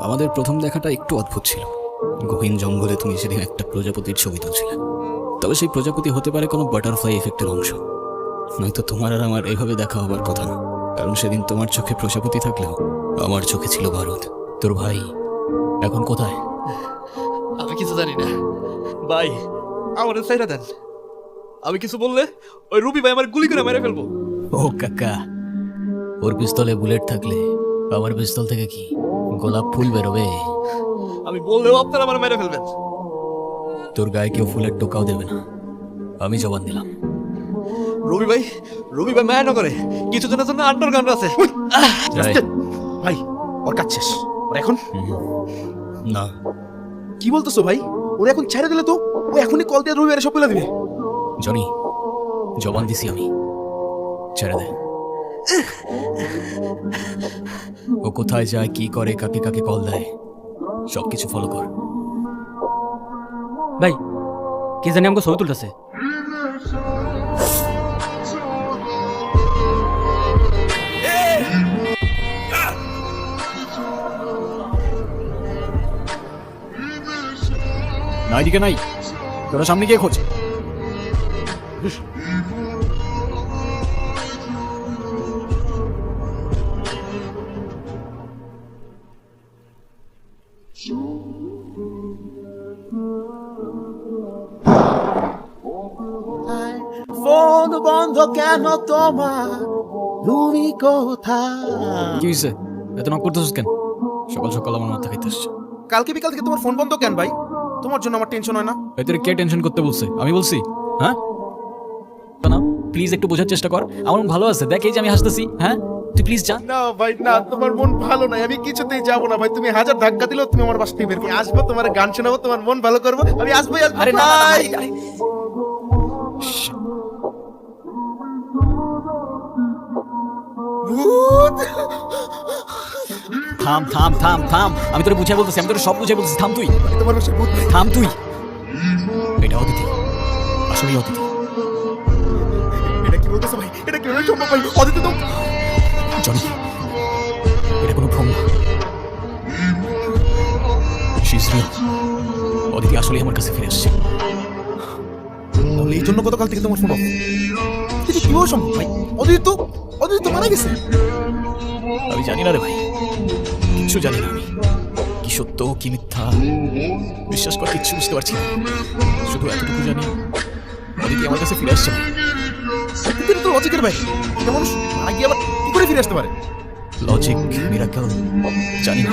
আমাদের প্রথম দেখাটা একটু অদ্ভুত ছিল। গহীন জঙ্গলে তুমি সেদিন একটা প্রজাপতির ছবি তুলছিলে। তবে সেই প্রজাপতি হতে পারে কোনো বাটারফ্লাই এফেক্টের অংশ, নয়তো তোমার আর আমার এইভাবে দেখা হবার কথা না। কারণ সেদিন তোমার চোখে প্রজাপতি থাকলেও আমার চোখে ছিল বারুদ। তোর ভাই এখন কোথায়? আমি কিছু জানি না ভাই, আমার সাইরা দেন। আমি কিছু বললে ওই রুবি ভাই আমার গুলি করে মেরে ফেলবো। ও কাকা, ওর পিস্তলে বুলেট থাকলে আমার পিস্তল থেকে কি গোলাপ ফুল বেরোবে? আমি বললেও আপনারা আমার মেরে ফেলবেন। তোর গায়ে কেউ ফুলের টোকাও দেবে না, আমি জবান দিলাম। রবি ভাই মায়া না করে কিছুদিনের জন্য আন্ডারগ্রাউন্ড আছে। যাই। ভাই ওর কাজ শেষ, ওর এখন না, কি বলতেছো ভাই? ওর এখন ছেড়ে দিলে তো ও এখনই কল দিয়ে রবি সব বলে দিবে। জনি, জবান দিছি আমি, ছেড়ে দে। ও কোথায় যায়, কি করে, কাকে কাকে কল দেয়, সবকিছু ফলো কর। ভাই কে জানি আমাকে ছবি তুলতেছে। না, এদিকে নাই, তোরা সামনে গিয়ে খোঁজ। ফোন বন্ধ কেন তোমার? তুমি কোথায়? কি হয়েছে? এত নক করতেছিস কেন? সকাল সকাল আমার মাথা খাইতে আসছে। কালকে বিকাল থেকে তোমার ফোন বন্ধ কেন ভাই? তোমার জন্য আমার টেনশন হয় না? এদের কে টেনশন করতে বলছে? আমি বলছি? হ্যাঁ না, প্লিজ একটু বোঝার চেষ্টা কর। আমার মন ভালো আছে, দেখ এই যে আমি হাসতেছি। হ্যাঁ, তুই প্লিজ যা। না ভাই না, তোমার মন ভালো নাই, আমি কিছুতেই যাবো না ভাই। তুমি হাজার ধাক্কা দিলেও তুমি আমার বাসা থেকে বের করবে। আসবো, তোমার গান শোনাবো, তোমার মন ভালো করবো, আমি আসবোই আসবো। আরে না, না, না, ভাই। আরে, ভূত। থাম থাম থাম থাম, আমি তোরে বুঝাই বলতেছি, আমি তোরে সব বুঝাই বলতেছি। থাম তুই, তোমার বাসায় ভূত ভাই। থাম তুই। এটা অতিথি, আসলেই অতিথি। এটা কি বলতেছো ভাই? এটা কি সম্ভব ভাই? অদিতি তো জনি, এটা কোনো ভ্রম না, She's real। অদিতি আসলেই আমার কাছে ফিরে আসছে। তাহলে এই জন্য গতকাল থেকে তোমার ফোন অফ। এটা কিভাবে সম্ভব ভাই? অদিতি তো মারা গেছে। আমি জানি না রে ভাই, কিচ্ছু জানি না আমি। কি সত্য কি মিথ্যা বিশ্বাস কর, কিচ্ছু বুঝতে পারছি না। শুধু এতটুকু জানি অদিতি আমার কাছে ফিরে আসছে। এটা তো লজিকের ভাই। এটা মানুষ মারা গিয়ে আবার কি করে ফিরে আসতে পারে? লজিক, মিরাকল, জানি না।